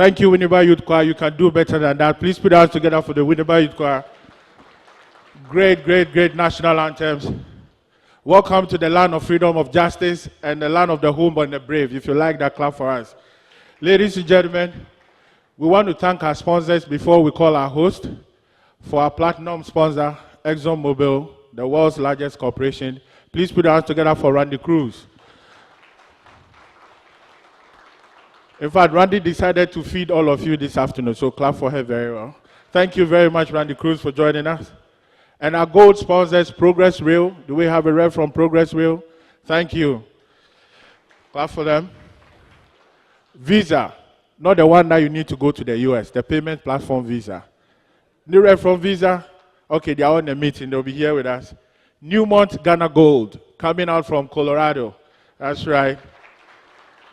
Thank you, Winneba Youth Choir. You can do better than that. Please put your hands together for the Winneba Youth Choir. Great, great, great national anthems. Welcome to the land of freedom, of justice, and the land of the humble and the brave. If you like that, clap for us. Ladies and gentlemen, we want to thank our sponsors before we call our host. For our platinum sponsor, ExxonMobil, the world's largest corporation. Please put your hands together for Randy Cruz. In fact, Randy decided to feed all of you this afternoon, so clap for her very well. Thank you very much, Randy Cruz, for joining us. And our gold sponsors, Progress Rail. Do we have a rep from Progress Rail? Thank you. Clap for them. Visa, not the one that you need to go to the US, the payment platform Visa. New rep from Visa? Okay, they are on the meeting. They'll be here with us. Newmont Ghana Gold, coming out from Colorado. That's right.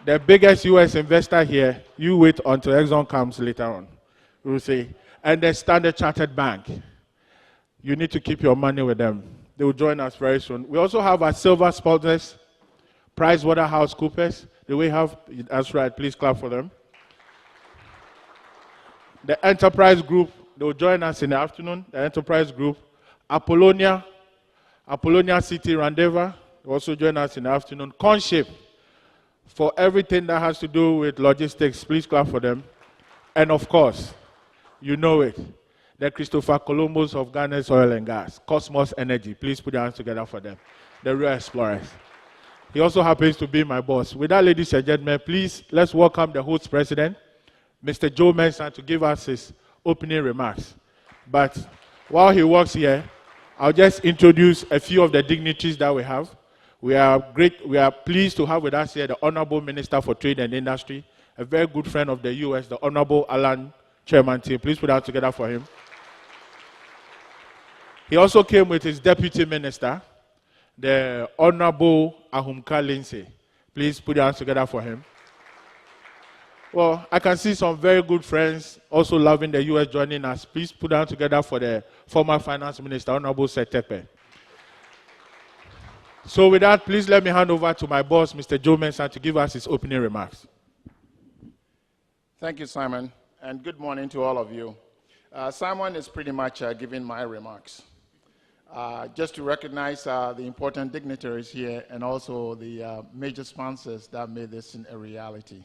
The biggest US investor here, you wait until Exxon comes later on. We'll see. And the Standard Chartered Bank. You need to keep your money with them. They will join us very soon. We also have our silver sponsors, PricewaterhouseCoopers. Do we have? That's right. Please clap for them. The Enterprise Group, they will join us in the afternoon. The Enterprise Group. Apollonia City Rendezvous, will also join us in the afternoon. Conship, for everything that has to do with logistics, please clap for them. And of course, you know it, the Christopher Columbus of Ghana's oil and gas, Cosmos Energy. Please put your hands together for them, the real explorers. He also happens to be my boss. With that, ladies and gentlemen, please, let's welcome the host president, Mr. Joe Mensah, to give us his opening remarks. But while he works here, I'll just introduce a few of the dignitaries that we have. We are pleased to have with us here the Honorable Minister for Trade and Industry, a very good friend of the US, the Honorable Alan Chairman Team. Please put that together for him. He also came with his Deputy Minister, the Honorable Ahumka Lindsay. Please put your hands together for him. Well, I can see some very good friends also loving the US joining us. Please put that together for the former Finance Minister, Honorable Setepe. So with that, please let me hand over to my boss, Mr. Joe Mensah, to give us his opening remarks. Thank you, Simon, and good morning to all of you. Simon is pretty much giving my remarks. Just to recognize the important dignitaries here and also the major sponsors that made this a reality.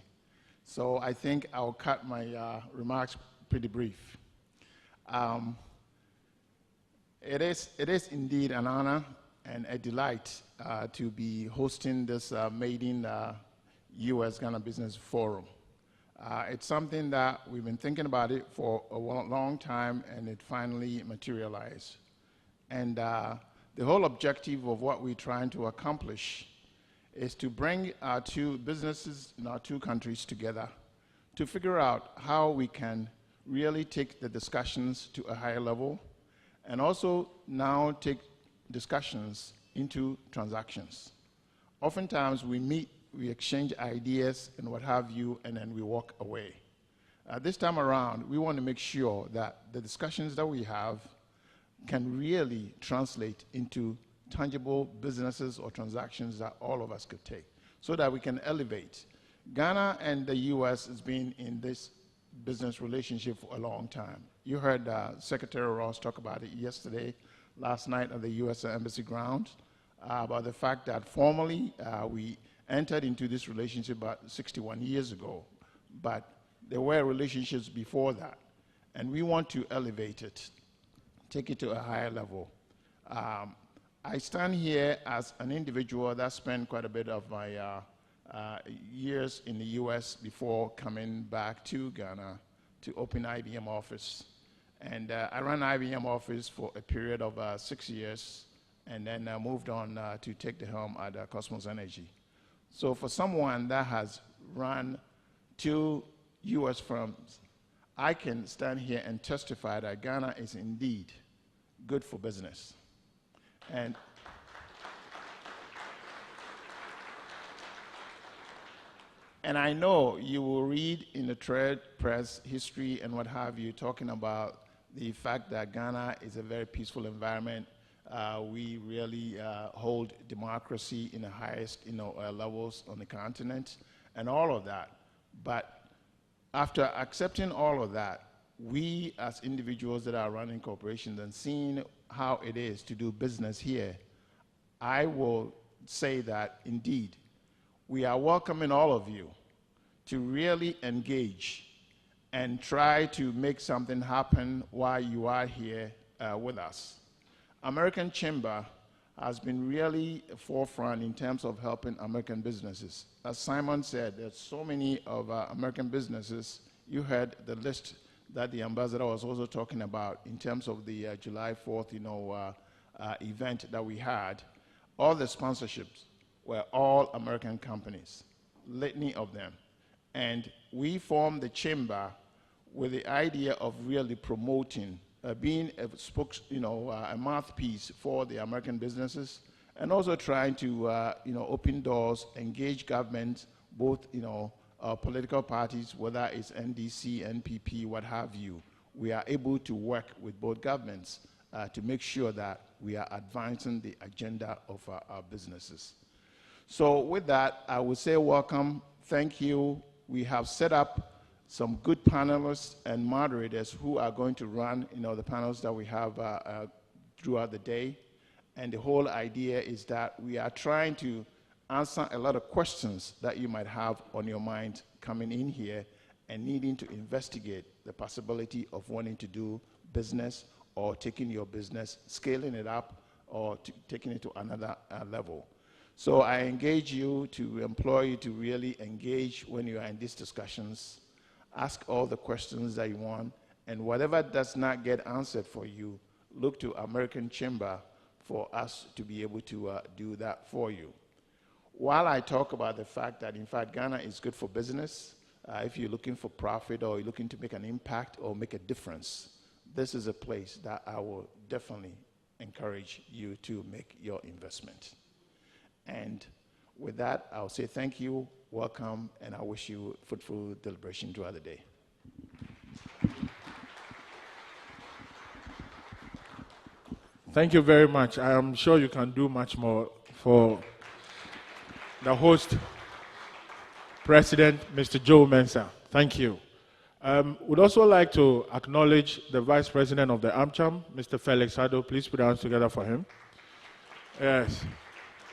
So I think I'll cut my remarks pretty brief. It is indeed an honor and a delight to be hosting this maiden US-Ghana Business Forum. It's something that we've been thinking about it for a long time, and it finally materialized. And the whole objective of what we're trying to accomplish is to bring our two businesses in our two countries together to figure out how we can really take the discussions to a higher level and also now take discussions into transactions. Oftentimes we meet, we exchange ideas and what have you, and then we walk away. This time around, we want to make sure that the discussions that we have can really translate into tangible businesses or transactions that all of us could take so that we can elevate. Ghana and the US has been in this business relationship for a long time. You heard Secretary Ross talk about it yesterday, last night at the US Embassy grounds, about the fact that formally we entered into this relationship about 61 years ago, but there were relationships before that, and we want to elevate it, take it to a higher level. I stand here as an individual that spent quite a bit of my years in the US before coming back to Ghana to open IBM office. And I ran IBM office for a period of 6 years, and then moved on to take the helm at Cosmos Energy. So for someone that has run 2 US firms, I can stand here and testify that Ghana is indeed good for business. And I know you will read in the trade press history and what have you, talking about the fact that Ghana is a very peaceful environment. We really hold democracy in the highest levels on the continent and all of that. But after accepting all of that, we as individuals that are running corporations and seeing how it is to do business here, I will say that indeed, we are welcoming all of you to really engage and try to make something happen while you are here with us. American Chamber has been really forefront in terms of helping American businesses. As Simon said, there's so many of American businesses. You heard the list that the ambassador was also talking about in terms of the July 4th, event that we had. All the sponsorships were all American companies, litany of them. And we formed the chamber with the idea of really promoting, being a a mouthpiece for the American businesses, and also trying to, open doors, engage government, both, political parties, whether it's NDC, NPP, what have you. We are able to work with both governments to make sure that we are advancing the agenda of our businesses. So with that, I would say welcome, thank you. We have set up some good panelists and moderators who are going to run, the panels that we have throughout the day. And the whole idea is that we are trying to answer a lot of questions that you might have on your mind coming in here and needing to investigate the possibility of wanting to do business or taking your business, scaling it up, or taking it to another level. So I engage you to employ you to really engage when you are in these discussions. Ask all the questions that you want, and whatever does not get answered for you, look to American Chamber for us to be able to do that for you. While I talk about the fact that, in fact, Ghana is good for business, if you're looking for profit or you're looking to make an impact or make a difference, this is a place that I will definitely encourage you to make your investment. And with that, I'll say thank you, welcome, and I wish you fruitful deliberation throughout the day. Thank you very much. I am sure you can do much more for the host, President Mr. Joe Mensah. Thank you. We'd also like to acknowledge the Vice President of the AmCham, Mr. Felix Addo. Please put your hands together for him. Yes.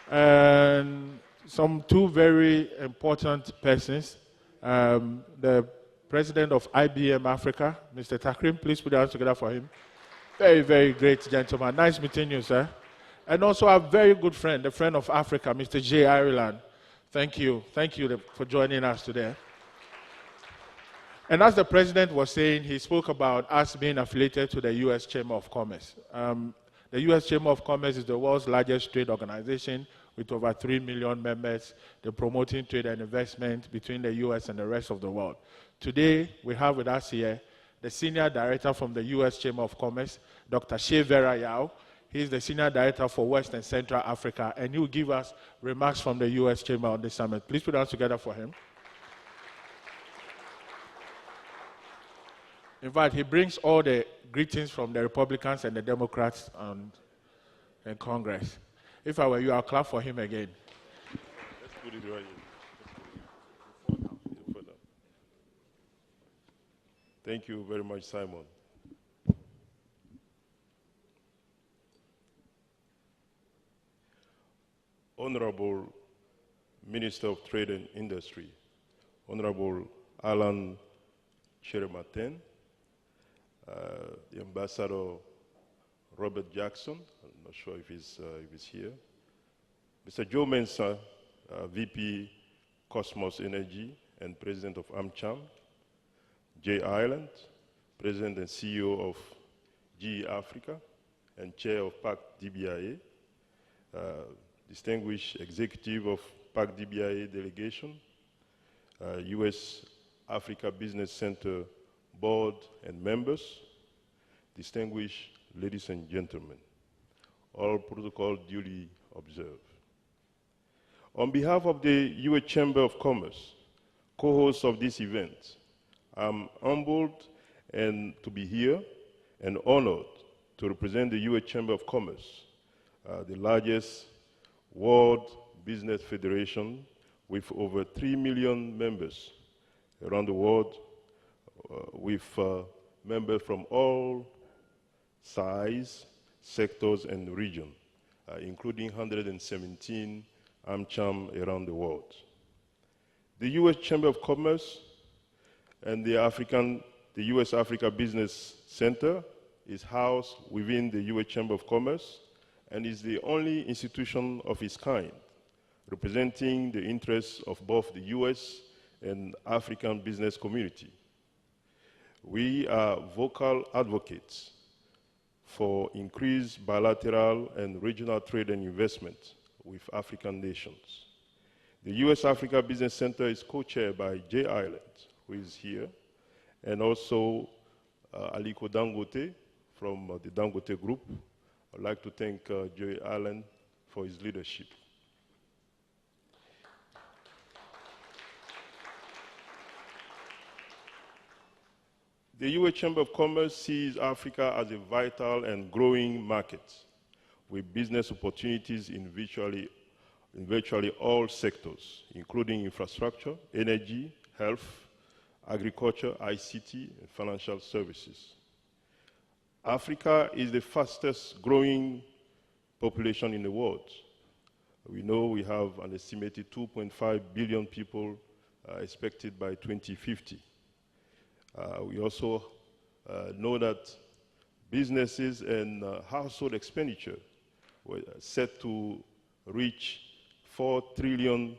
And some two very important persons. The President of IBM Africa, Mr. Takrim. Please put your hands together for him. Very, very great gentleman. Nice meeting you, sir. And also a very good friend, the friend of Africa, Mr. J. Ireland. Thank you. Thank you for joining us today. And as the President was saying, he spoke about us being affiliated to the U.S. Chamber of Commerce. The U.S. Chamber of Commerce is the world's largest trade organization with over 3 million members. They're promoting trade and investment between the U.S. and the rest of the world. Today, we have with us here the Senior Director from the U.S. Chamber of Commerce, Dr. Shea Vera Yao. He's the Senior Director for West and Central Africa, and he will give us remarks from the U.S. Chamber on this summit. Please put our hands together for him. In fact, he brings all the greetings from the Republicans and the Democrats in Congress. If I were you, I'll clap for him again. Let's put it right here. Thank you very much, Simon. Honorable Minister of Trade and Industry, Honorable Alan Kyerematen, the Ambassador Robert Jackson, I'm not sure if he's here, Mr. Joe Mensah, VP Cosmos Energy and President of AmCham, Jay Ireland, President and CEO of GE Africa and Chair of PAC DBIA, distinguished executive of PAC DBIA delegation, U.S. Africa Business Center board and members, distinguished ladies and gentlemen, all protocol duly observed. On behalf of the U.S. Chamber of Commerce, co-host of this event, I'm humbled and to be here and honored to represent the U.S. Chamber of Commerce, the largest world business federation with over 3 million members around the world with members from all size, sectors, and regions, including 117 AmCham around the world. The U.S. Chamber of Commerce and the U.S. Africa Business Center is housed within the U.S. Chamber of Commerce and is the only institution of its kind representing the interests of both the U.S. and African business community. We are vocal advocates for increased bilateral and regional trade and investment with African nations. The U.S. Africa Business Center is co-chaired by Jay Ireland, who is here, and also Aliko Dangote from the Dangote Group. I'd like to thank Jay Ireland for his leadership. The U.S. Chamber of Commerce sees Africa as a vital and growing market with business opportunities in virtually all sectors, including infrastructure, energy, health, agriculture, ICT, and financial services. Africa is the fastest growing population in the world. We know we have an estimated 2.5 billion people expected by 2050. We also know that businesses and household expenditure were set to reach $4 trillion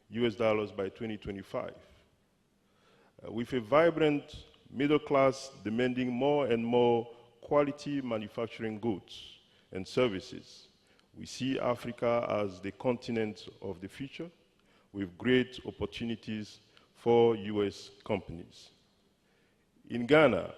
by 2025. With a vibrant middle class demanding more and more quality manufacturing goods and services, we see Africa as the continent of the future with great opportunities for U.S. companies. In Ghana,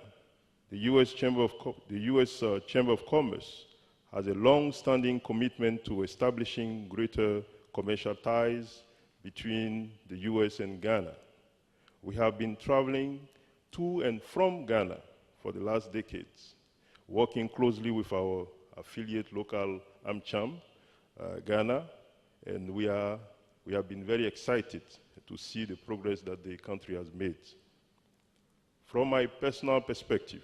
the U.S. Chamber of Commerce has a long-standing commitment to establishing greater commercial ties between the U.S. and Ghana. We have been traveling to and from Ghana for the last decades, working closely with our affiliate local AmCham, Ghana, and we have been very excited to see the progress that the country has made. From my personal perspective,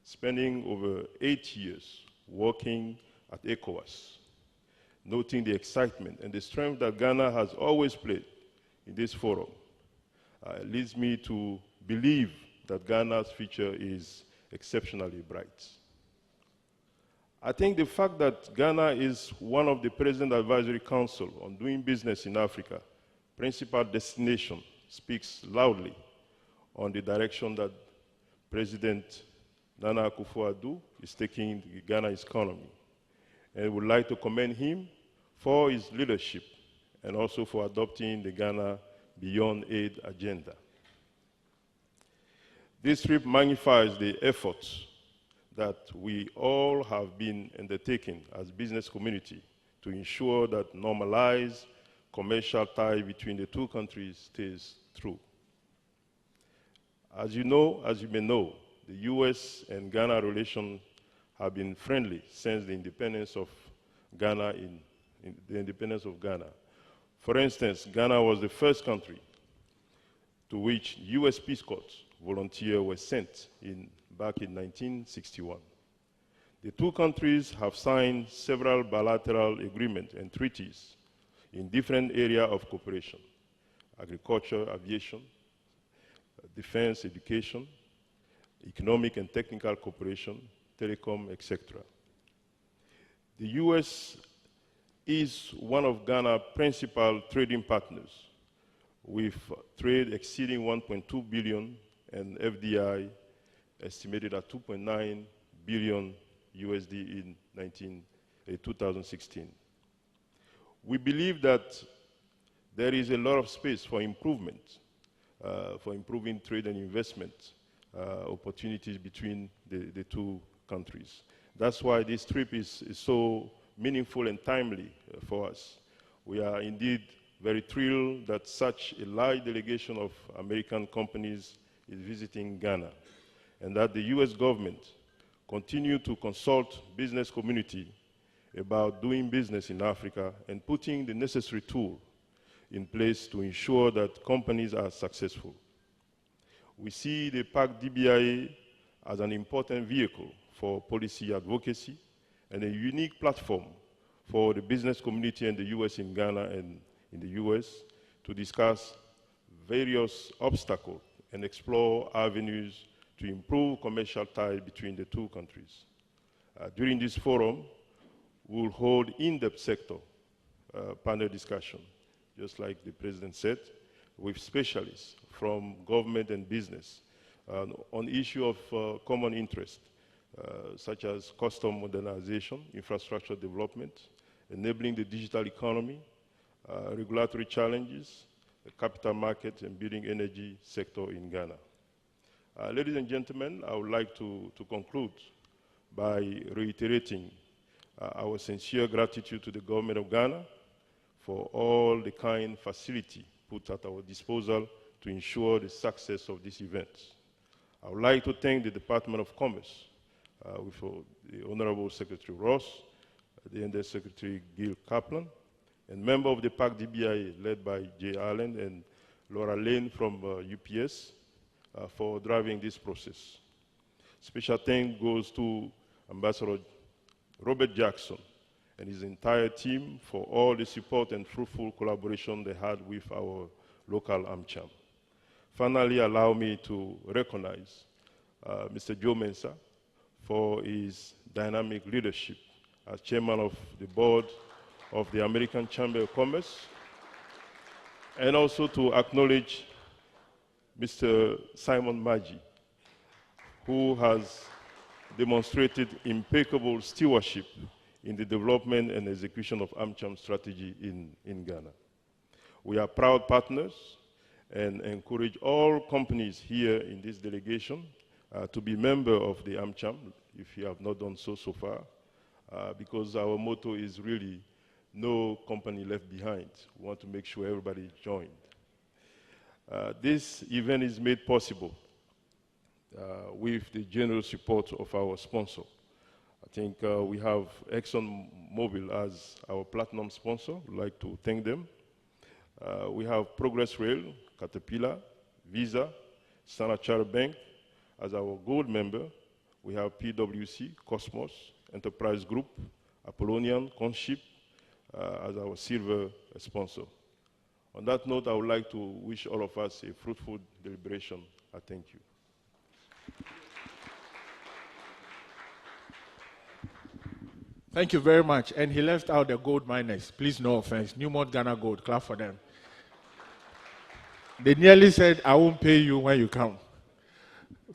spending over 8 years working at ECOWAS, noting the excitement and the strength that Ghana has always played in this forum, leads me to believe that Ghana's future is exceptionally bright. I think the fact that Ghana is one of the President Advisory Council on doing business in Africa, principal destination, speaks loudly on the direction that President Nana Akufo-Addo is taking Ghana's economy. And I would like to commend him for his leadership and also for adopting the Ghana Beyond Aid agenda. This trip magnifies the efforts that we all have been undertaking as business community to ensure that normalized commercial tie between the two countries stays true. As you may know, the U.S. and Ghana relations have been friendly since the independence of Ghana. For instance, Ghana was the first country to which U.S. Peace Corps volunteers were sent back in 1961. The two countries have signed several bilateral agreements and treaties in different areas of cooperation: agriculture, aviation, defense, education, economic and technical cooperation, telecom, etc. The U.S. is one of Ghana's principal trading partners, with trade exceeding 1.2 billion and FDI estimated at 2.9 billion USD in 2016. We believe that there is a lot of space for improvement, for improving trade and investment opportunities between the two countries. That's why this trip is so meaningful and timely for us. We are indeed very thrilled that such a large delegation of American companies is visiting Ghana, and that the U.S. government continue to consult business community about doing business in Africa and putting the necessary tool in place to ensure that companies are successful. We see the PAC DBIA as an important vehicle for policy advocacy and a unique platform for the business community in the US, in Ghana, and in the US to discuss various obstacles and explore avenues to improve commercial ties between the two countries. During this forum, we'll hold in-depth sector panel discussion, just like the President said, with specialists from government and business on issue of common interest, such as custom modernization, infrastructure development, enabling the digital economy, regulatory challenges, the capital market, and building energy sector in Ghana. Ladies and gentlemen, I would like to conclude by reiterating our sincere gratitude to the government of Ghana for all the kind facility put at our disposal to ensure the success of this event. I would like to thank the Department of Commerce with the Honorable Secretary Ross, the NDS Secretary Gil Kaplan, and member of the PAC DBIA led by Jay Allen and Laura Lane from UPS for driving this process. Special thanks goes to Ambassador Robert Jackson and his entire team for all the support and fruitful collaboration they had with our local AmCham. Finally, allow me to recognize Mr. Joe Mensah for his dynamic leadership as chairman of the board of the American Chamber of Commerce, and also to acknowledge Mr. Simon Maji, who has demonstrated impeccable stewardship in the development and execution of AmCham strategy in Ghana. We are proud partners and encourage all companies here in this delegation to be member of the AmCham, if you have not done so far, because our motto is really no company left behind. We want to make sure everybody joined. This event is made possible with the generous support of our sponsor. I think we have ExxonMobil as our platinum sponsor. We'd like to thank them. We have Progress Rail, Caterpillar, Visa, Standard Chartered Bank as our gold member. We have PwC, Cosmos, Enterprise Group, Apollonian, Conship as our silver sponsor. On that note, I would like to wish all of us a fruitful deliberation. I thank you. Thank you very much. And he left out the gold miners. Please, no offense. Newmont Ghana Gold. Clap for them. They nearly said, I won't pay you when you come.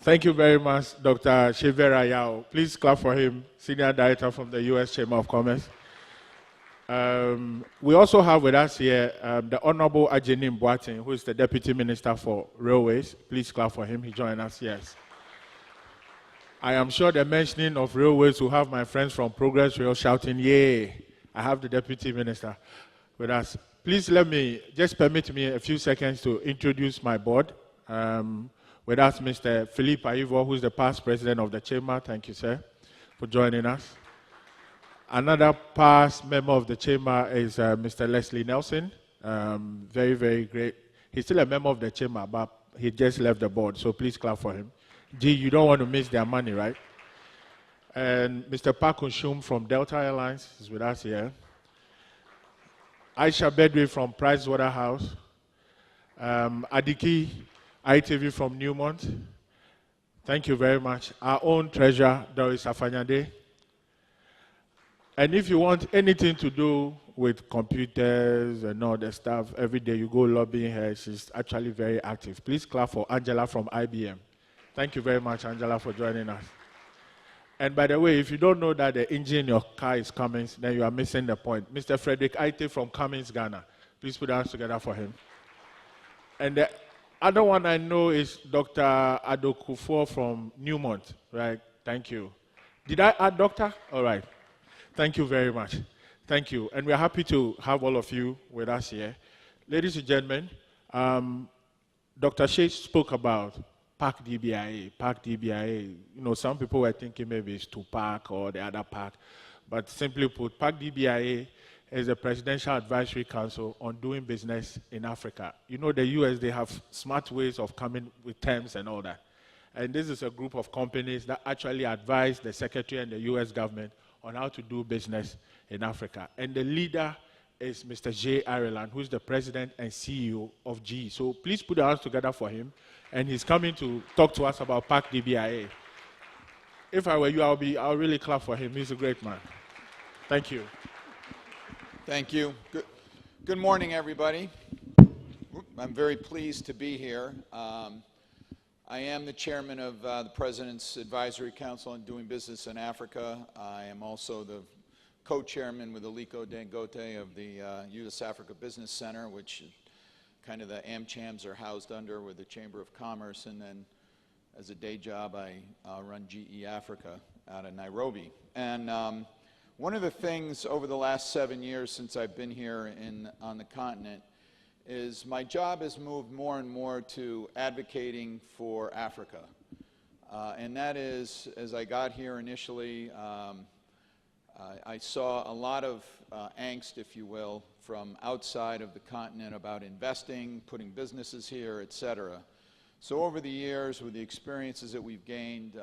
Thank you very much, Dr. Shevera Yao. Please clap for him, Senior Director from the U.S. Chamber of Commerce. We also have with us here the Honorable Ajenim Boateng, who is the Deputy Minister for Railways. Please clap for him. He joined us, yes. I am sure the mentioning of railways will have my friends from Progress Rail shouting, yay, I have the Deputy Minister with us. Please permit me a few seconds to introduce my board. With us, Mr. Philippe Aivo, who is the past president of the Chamber. Thank you, sir, for joining us. Another past member of the Chamber is Mr. Leslie Nelson. Very, very great. He's still a member of the Chamber, but he just left the board, so please clap for him. Gee, you don't want to miss their money, right? And Mr. Park Unshum from Delta Airlines is with us here. Aisha Bedwe from Pricewaterhouse. Adiki ITV from Newmont. Thank you very much. Our own treasurer, Doris Afanyade. And if you want anything to do with computers and all that stuff, every day you go lobbying her. She's actually very active. Please clap for Angela from IBM. Thank you very much, Angela, for joining us. And by the way, if you don't know that the engine in your car is Cummins, then you are missing the point. Mr. Frederick Aite from Cummins, Ghana. Please put our hands together for him. And the other one I know is Dr. Adokufo from Newmont, right? Thank you. Did I add doctor? All right. Thank you very much. Thank you. And we're happy to have all of you with us here. Ladies and gentlemen, Dr. Shea spoke about PAC DBIA. PAC DBIA, some people were thinking maybe it's Tupac or the other PAC. But simply put, PAC DBIA is the Presidential Advisory Council on Doing Business in Africa. You know, the US, they have smart ways of coming with terms and all that. And this is a group of companies that actually advise the Secretary and the US government on how to do business in Africa. And the leader is Mr. Jay Ireland, who's the president and CEO of GE. So please put your hands together for him. And he's coming to talk to us about PAC DBIA. If I were you, I'll really clap for him. He's a great man. Thank you. Thank you. Good morning, everybody. I'm very pleased to be here. I am the chairman of the President's Advisory Council on Doing Business in Africa. I am also the co-chairman with Aliko Dangote of the U.S. Africa Business Center, which kind of the AmChams are housed under with the Chamber of Commerce. And then as a day job, I run GE Africa out of Nairobi. And one of the things over the last 7 years since I've been here on the continent is my job has moved more and more to advocating for Africa. And that is, as I got here initially, I saw a lot of angst, if you will, from outside of the continent about investing, putting businesses here, et cetera. So over the years, with the experiences that we've gained,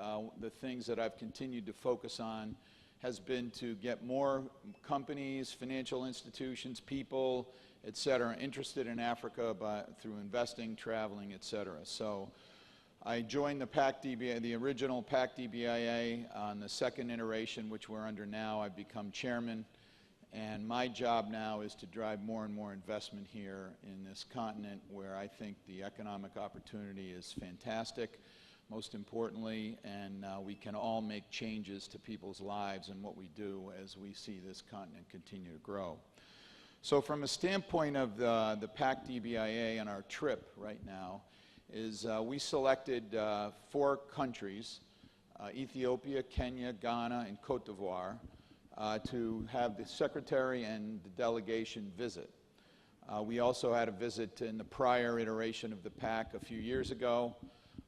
the things that I've continued to focus on has been to get more companies, financial institutions, people, et cetera, interested in Africa through investing, traveling, et cetera. So I joined the PAC DBIA, the original PAC DBIA on the second iteration, which we're under now. I've become chairman, and my job now is to drive more and more investment here in this continent where I think the economic opportunity is fantastic, most importantly, and we can all make changes to people's lives and what we do as we see this continent continue to grow. So from a standpoint of the PAC DBIA and our trip right now is we selected 4 countries, Ethiopia, Kenya, Ghana, and Cote d'Ivoire, to have the secretary and the delegation visit. We also had a visit in the prior iteration of the PAC a few years ago,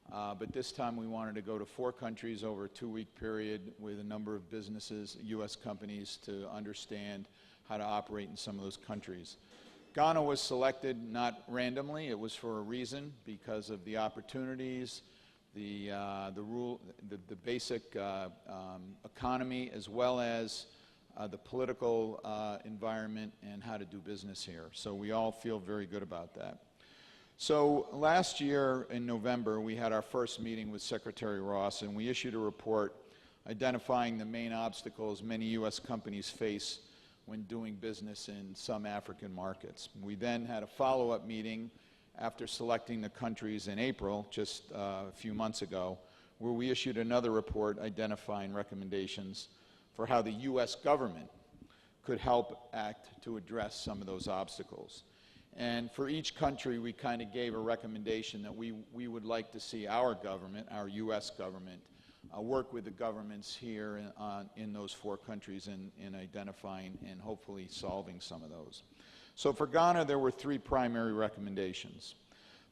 but this time we wanted to go to 4 countries over a 2-week period with a number of businesses, U.S. companies, to understand how to operate in some of those countries. Ghana was selected not randomly. It was for a reason, because of the opportunities, the basic economy, as well as the political environment and how to do business here. So we all feel very good about that. So last year in November, we had our first meeting with Secretary Ross, and we issued a report identifying the main obstacles many U.S. companies face when doing business in some African markets. We then had a follow-up meeting after selecting the countries in April, just a few months ago, where we issued another report identifying recommendations for how the U.S. government could help act to address some of those obstacles. And for each country, we kind of gave a recommendation that we would like to see our government, our U.S. government, work with the governments here in those 4 countries in identifying and hopefully solving some of those. So for Ghana, there were 3 primary recommendations.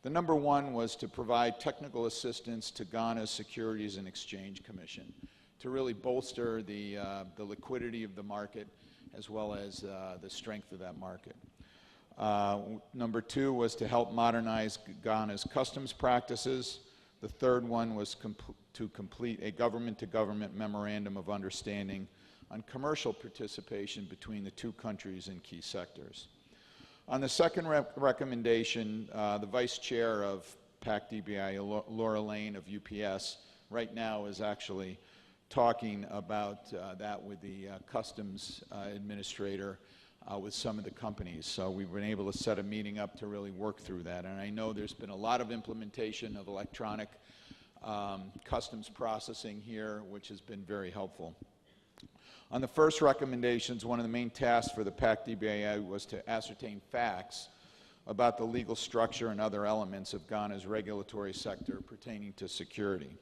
The number 1 was to provide technical assistance to Ghana's Securities and Exchange Commission to really bolster the liquidity of the market as well as the strength of that market. Number 2 was to help modernize Ghana's customs practices. The third one was to complete a government-to-government memorandum of understanding on commercial participation between the 2 countries in key sectors. On the second recommendation, the vice chair of PAC DBIA, Laura Lane of UPS, right now is actually talking about that with the customs administrator with some of the companies. So we've been able to set a meeting up to really work through that. And I know there's been a lot of implementation of electronic customs processing here, which has been very helpful. On the first recommendations, one of the main tasks for the PAC DBIA was to ascertain facts about the legal structure and other elements of Ghana's regulatory sector pertaining to security.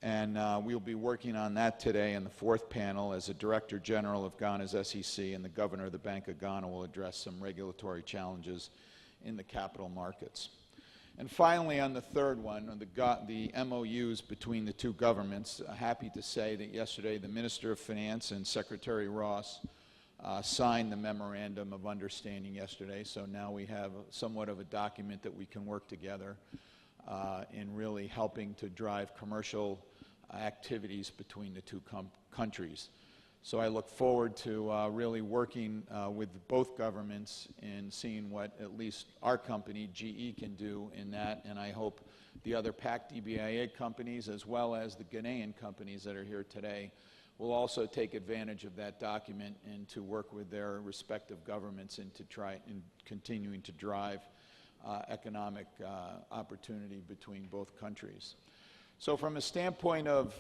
And we'll be working on that today in the 4th panel as the Director General of Ghana's SEC and the Governor of the Bank of Ghana will address some regulatory challenges in the capital markets. And finally, on the third one, on the MOUs between the 2 governments, happy to say that yesterday the Minister of Finance and Secretary Ross signed the memorandum of understanding yesterday, so now we have somewhat of a document that we can work together in really helping to drive commercial activities between the two countries. So I look forward to really working with both governments and seeing what at least our company, GE, can do in that, and I hope the other PAC-DBIA companies, as well as the Ghanaian companies that are here today, will also take advantage of that document and to work with their respective governments and to try and continuing to drive economic opportunity between both countries. So from a standpoint of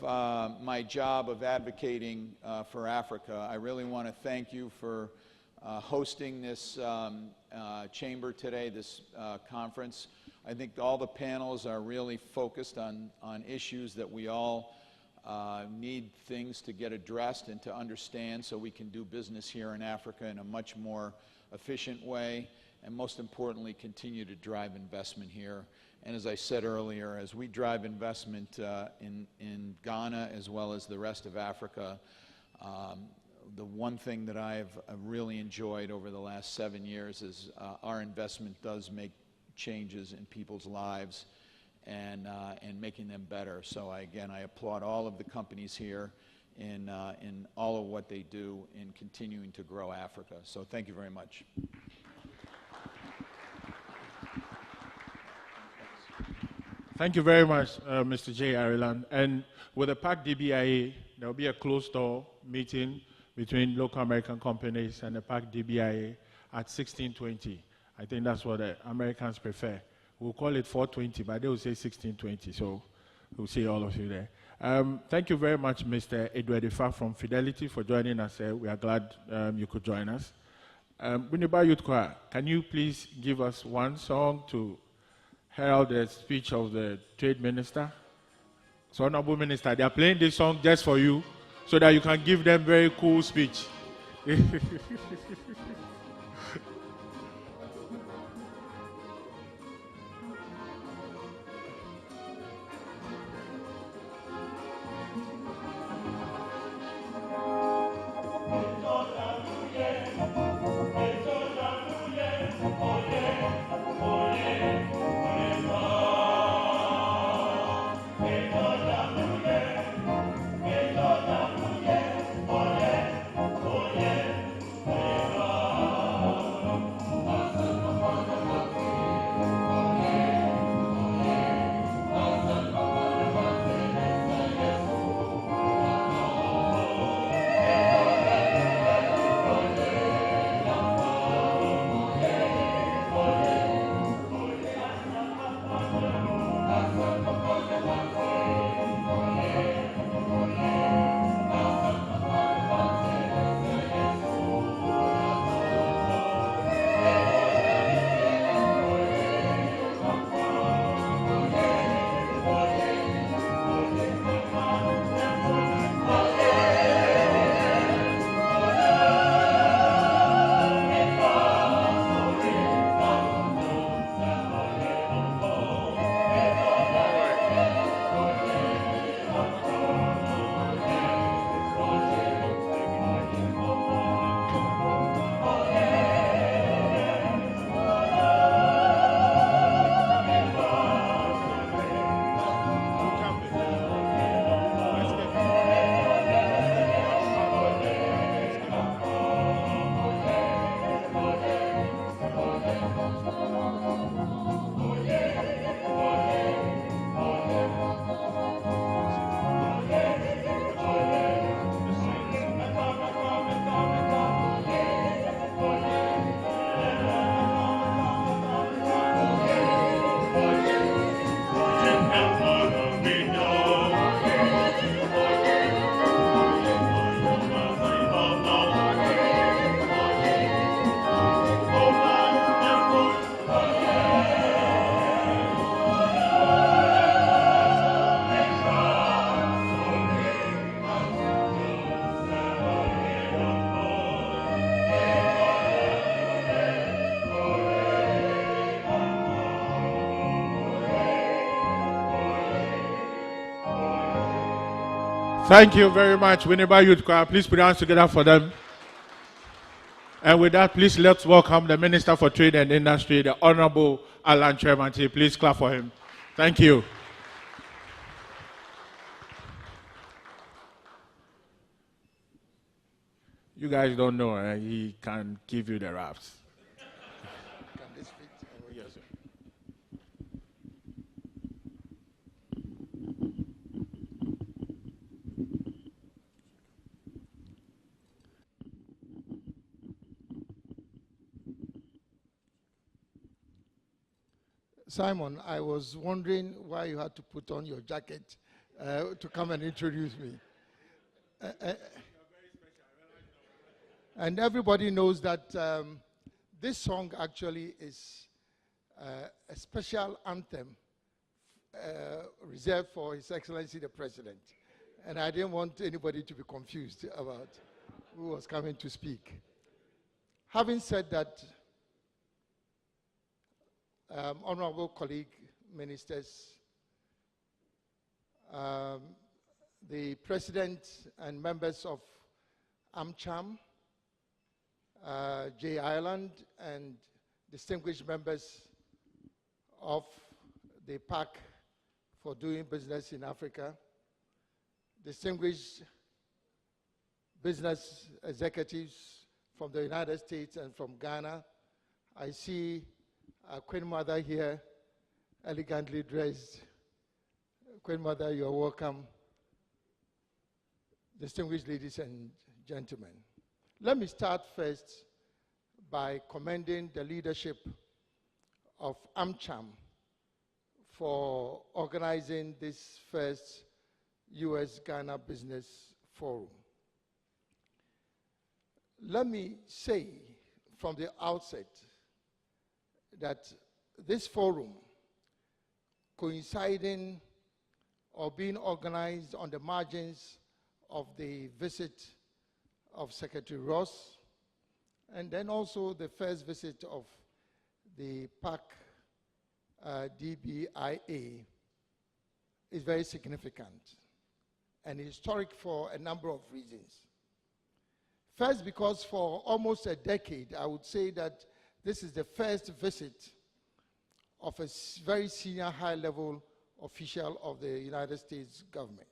my job of advocating for Africa, I really want to thank you for hosting this chamber today, this conference. I think all the panels are really focused on issues that we all need things to get addressed and to understand so we can do business here in Africa in a much more efficient way, and most importantly, continue to drive investment here. And as I said earlier, as we drive investment in Ghana as well as the rest of Africa, the one thing that I've really enjoyed over the last 7 years is our investment does make changes in people's lives and making them better. So again, I applaud all of the companies here in all of what they do in continuing to grow Africa. So thank you very much. Thank you very much, Mr. J. Ireland. And with the PAC-DBIA, there will be a closed-door meeting between local American companies and the PAC-DBIA at 1620. I think that's what the Americans prefer. We'll call it 420, but they will say 1620, so we'll see all of you there. Thank you very much, Mr. Edward Ifa from Fidelity, for joining us. We are glad you could join us. Winneba Youth Choir, can you please give us one song to herald the speech of the Trade Minister? So, Honorable Minister, they are playing this song just for you so that you can give them very cool speech. Thank you very much, Winneba Youth Choir. Please put your hands together for them. And with that, please let's welcome the Minister for Trade and Industry, the Honorable Alan Kyerematen. Please clap for him. Thank you. You guys don't know, he can give you the raps. Can this fit? Yes, sir. Simon, I was wondering why you had to put on your jacket to come and introduce me. And everybody knows that this song actually is a special anthem reserved for His Excellency the President. And I didn't want anybody to be confused about who was coming to speak. Having said that, honorable colleague ministers, the president and members of AmCham, J. Ireland, and distinguished members of the PAC for Doing Business in Africa, distinguished business executives from the United States and from Ghana. I see Queen Mother here, elegantly dressed. Queen Mother, you're welcome. Distinguished ladies and gentlemen. Let me start first by commending the leadership of AmCham for organizing this first US-Ghana Business Forum. Let me say from the outset that this forum, coinciding or being organized on the margins of the visit of Secretary Ross, and then also the first visit of the PAC DBIA, is very significant and historic for a number of reasons. First, because for almost a decade, I would say that this is the first visit of a very senior high-level official of the United States government.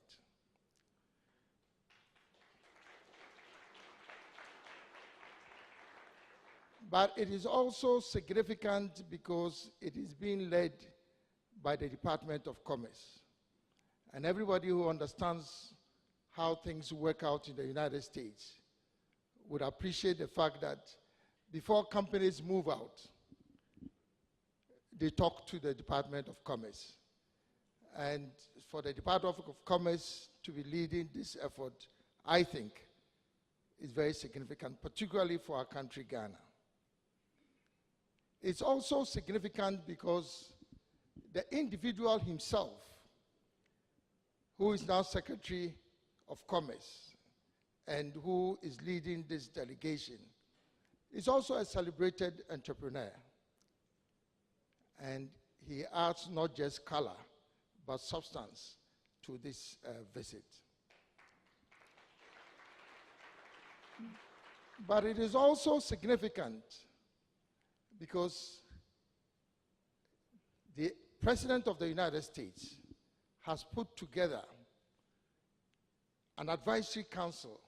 But it is also significant because it is being led by the Department of Commerce. And everybody who understands how things work out in the United States would appreciate the fact that before companies move out, they talk to the Department of Commerce. And for the Department of Commerce to be leading this effort, I think, is very significant, particularly for our country, Ghana. It's also significant because the individual himself, who is now Secretary of Commerce and who is leading this delegation, is also a celebrated entrepreneur. And he adds not just color, but substance to this visit. But it is also significant because the President of the United States has put together an advisory council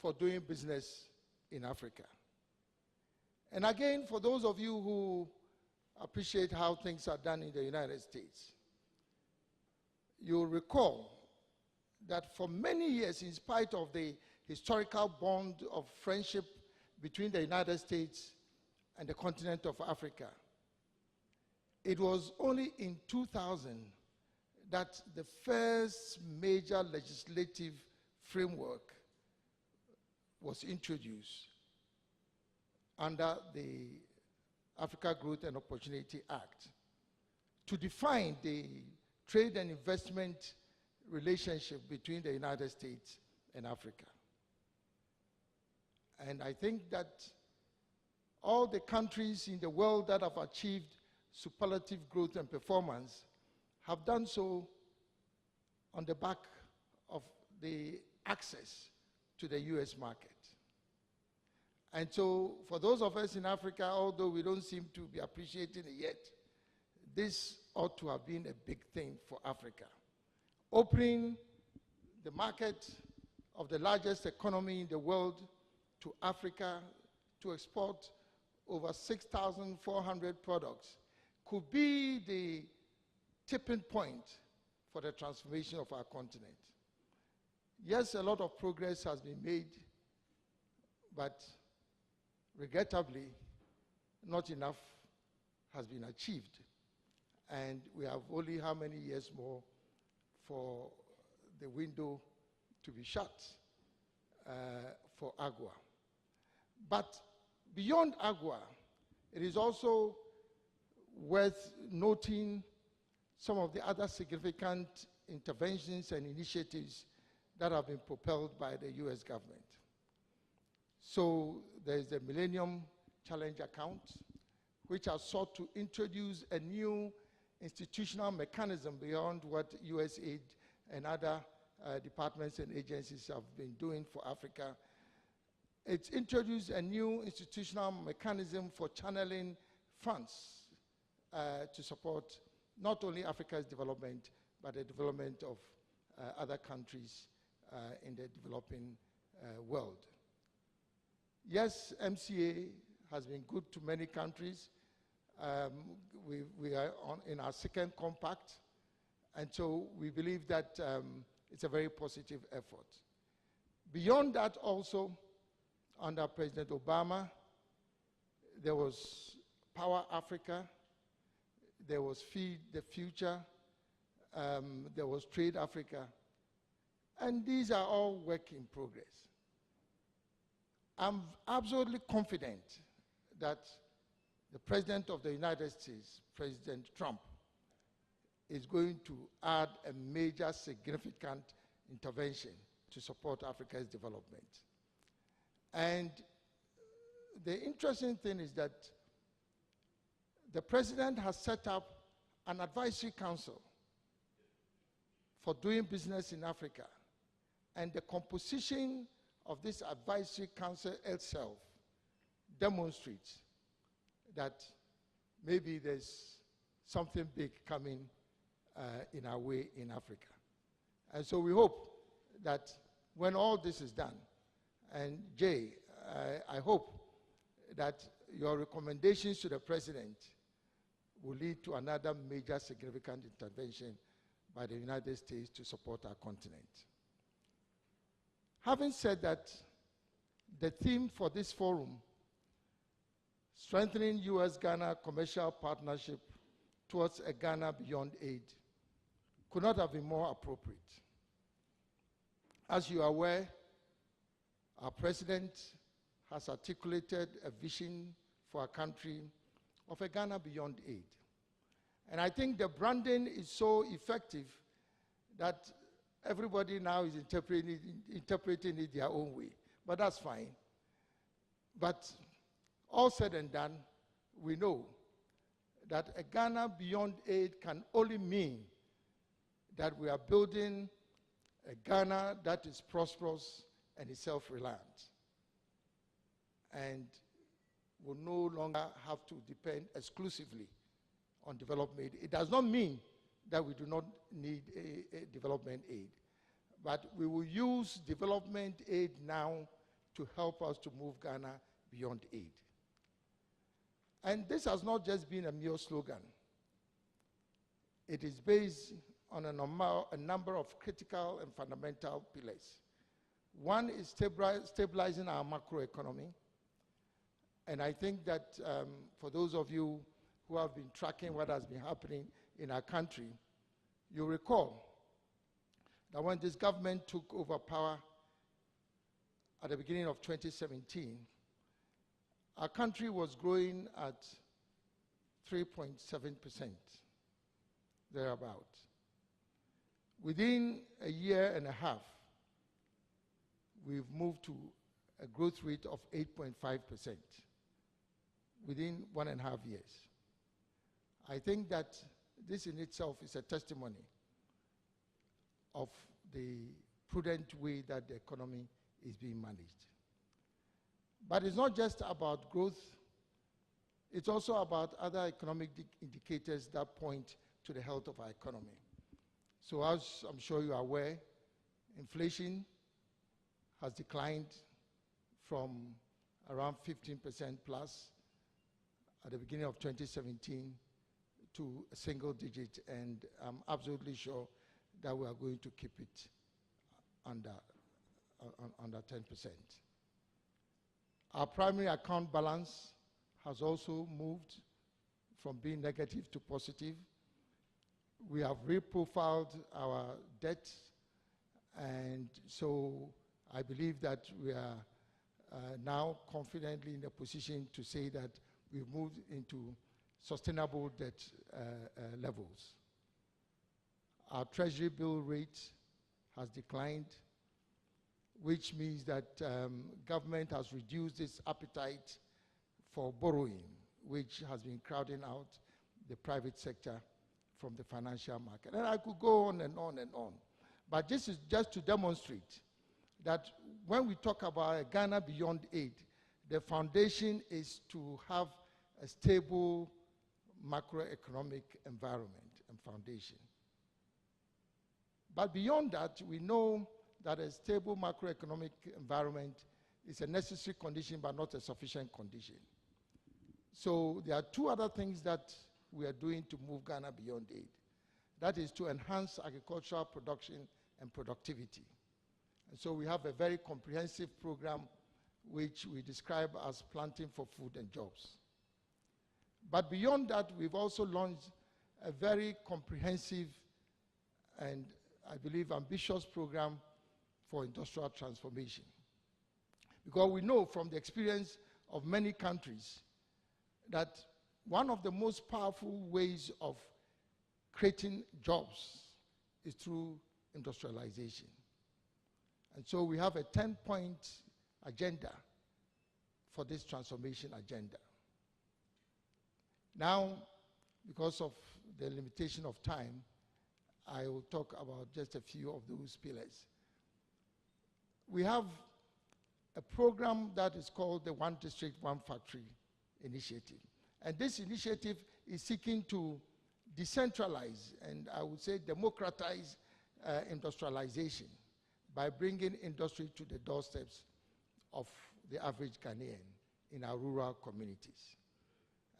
for doing business in Africa. And again, for those of you who appreciate how things are done in the United States, you'll recall that for many years, in spite of the historical bond of friendship between the United States and the continent of Africa, it was only in 2000 that the first major legislative framework was introduced under the Africa Growth and Opportunity Act to define the trade and investment relationship between the United States and Africa. And I think that all the countries in the world that have achieved superlative growth and performance have done so on the back of the access to the US market. And so for those of us in Africa, although we don't seem to be appreciating it yet, this ought to have been a big thing for Africa. Opening the market of the largest economy in the world to Africa to export over 6,400 products could be the tipping point for the transformation of our continent. Yes, a lot of progress has been made, but regrettably, not enough has been achieved. And we have only how many years more for the window to be shut for AGOA. But beyond AGOA, it is also worth noting some of the other significant interventions and initiatives that have been propelled by the US government. So there's the Millennium Challenge Account, which has sought to introduce a new institutional mechanism beyond what USAID and other departments and agencies have been doing for Africa. It's introduced a new institutional mechanism for channeling funds to support not only Africa's development, but the development of other countries in the developing world. Yes, MCA has been good to many countries. We are in our second compact, and so we believe that it's a very positive effort. Beyond that also, under President Obama, there was Power Africa, there was Feed the Future, there was Trade Africa, and these are all work in progress. I'm absolutely confident that the President of the United States, President Trump, is going to add a major significant intervention to support Africa's development. And the interesting thing is that the President has set up an advisory council for doing business in Africa. And the composition of this advisory council itself demonstrates that maybe there's something big coming in our way in Africa. And so we hope that when all this is done, and Jay, I hope that your recommendations to the President will lead to another major significant intervention by the United States to support our continent. Having said that, the theme for this forum, strengthening US-Ghana commercial partnership towards a Ghana beyond aid, could not have been more appropriate. As you are aware, our President has articulated a vision for our country of a Ghana beyond aid. And I think the branding is so effective that everybody now is interpreting it their own way. But that's fine. But all said and done, we know that a Ghana beyond aid can only mean that we are building a Ghana that is prosperous and is self-reliant, and will no longer have to depend exclusively on development aid. It does not mean that we do not need a development aid, but we will use development aid now to help us to move Ghana beyond aid. And this has not just been a mere slogan. It is based on a number of critical and fundamental pillars. One is stabilizing our macroeconomy. And I think that for those of you who have been tracking what has been happening in our country, you recall that when this government took over power at the beginning of 2017, our country was growing at 3.7%, thereabout. Within a year and a half, we've moved to a growth rate of 8.5% within 1.5 years. I think that this in itself is a testimony of the prudent way that the economy is being managed. But it's not just about growth, it's also about other economic indicators that point to the health of our economy. So as I'm sure you are aware, inflation has declined from around 15% plus at the beginning of 2017 to a single digit, and I'm absolutely sure that we are going to keep it under 10%. Our primary account balance has also moved from being negative to positive. We have reprofiled our debt, and so I believe that we are now confidently in a position to say that we've moved into sustainable debt levels. Our treasury bill rate has declined, which means that government has reduced its appetite for borrowing, which has been crowding out the private sector from the financial market. And I could go on and on and on. But this is just to demonstrate that when we talk about Ghana Beyond Aid, the foundation is to have a stable macroeconomic environment and foundation. But beyond that, we know that a stable macroeconomic environment is a necessary condition but not a sufficient condition. So there are two other things that we are doing to move Ghana Beyond Aid. That is to enhance agricultural production and productivity. And so we have a very comprehensive program which we describe as Planting for Food and Jobs. But beyond that, we've also launched a very comprehensive and, I believe, ambitious program for industrial transformation. Because we know from the experience of many countries that one of the most powerful ways of creating jobs is through industrialization. And so we have a 10-point agenda for this transformation agenda. Now, because of the limitation of time, I will talk about just a few of those pillars. We have a program that is called the One District, One Factory initiative. And this initiative is seeking to decentralize and I would say democratize industrialization by bringing industry to the doorsteps of the average Ghanaian in our rural communities.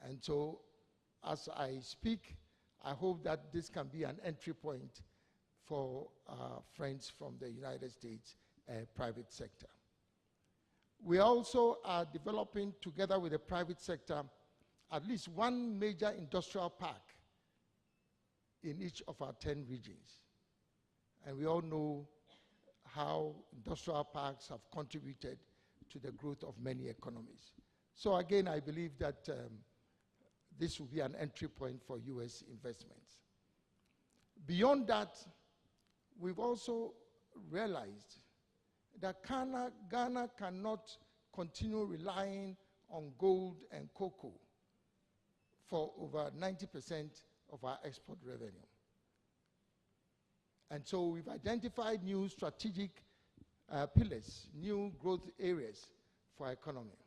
And so as I speak, I hope that this can be an entry point for our friends from the United States private sector. We also are developing, together with the private sector, at least one major industrial park in each of our 10 regions. And we all know how industrial parks have contributed to the growth of many economies. So again, I believe that this will be an entry point for US investments. Beyond that, we've also realized that Ghana cannot continue relying on gold and cocoa for over 90% of our export revenue. And so we've identified new strategic pillars, new growth areas for our economy.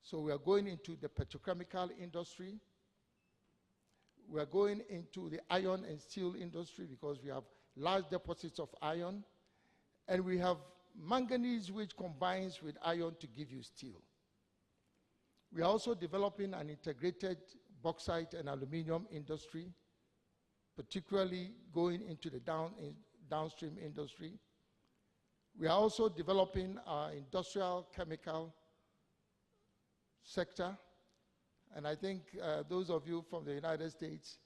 So we are going into the petrochemical industry. We are going into the iron and steel industry because we have large deposits of iron. And we have manganese, which combines with iron to give you steel. We are also developing an integrated bauxite and aluminum industry, particularly going into the downstream industry. We are also developing our industrial chemical sector. And I think those of you from the United States,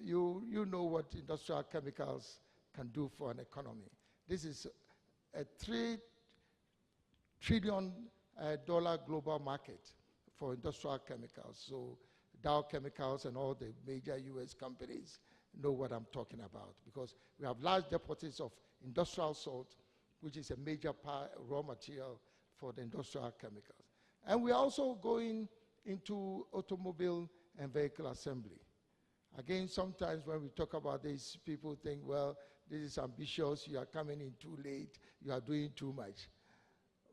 you know what industrial chemicals can do for an economy. This is a $3 trillion global market for industrial chemicals. So Dow Chemicals and all the major US companies know what I'm talking about because we have large deposits of industrial salt, which is a major raw material for the industrial chemicals. And we're also going into automobile and vehicle assembly. Again, sometimes when we talk about this, people think, well, this is ambitious, you are coming in too late, you are doing too much.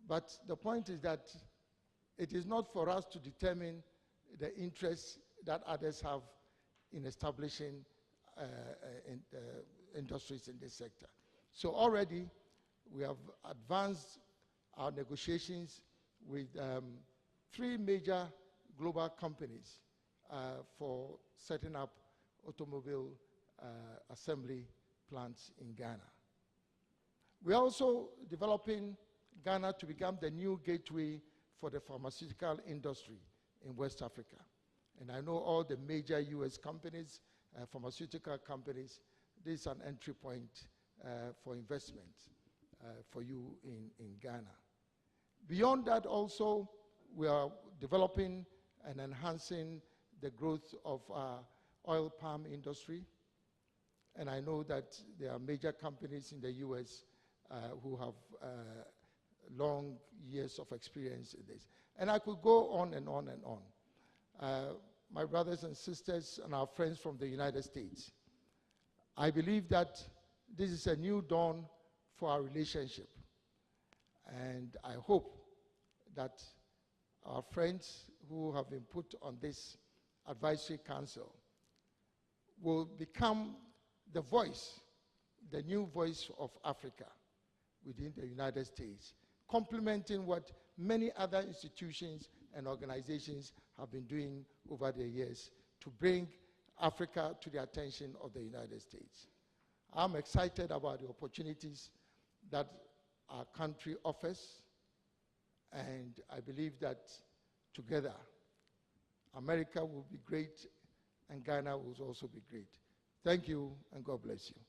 But the point is that it is not for us to determine the interests that others have in establishing industries in this sector. So already we have advanced our negotiations with 3 major global companies for setting up automobile assembly plants in Ghana. We're also developing Ghana to become the new gateway for the pharmaceutical industry in West Africa. And I know all the major US companies, pharmaceutical companies, this is an entry point for investment for you in Ghana. Beyond that also, we are developing and enhancing the growth of our oil palm industry. And I know that there are major companies in the US who have long years of experience in this. And I could go on and on and on. My brothers and sisters and our friends from the United States, I believe that this is a new dawn for our relationship. And I hope that our friends who have been put on this advisory council will become the voice, the new voice of Africa within the United States, complementing what many other institutions and organizations have been doing over the years to bring Africa to the attention of the United States. I'm excited about the opportunities that our country offers, and I believe that together, America will be great and Ghana will also be great. Thank you, and God bless you.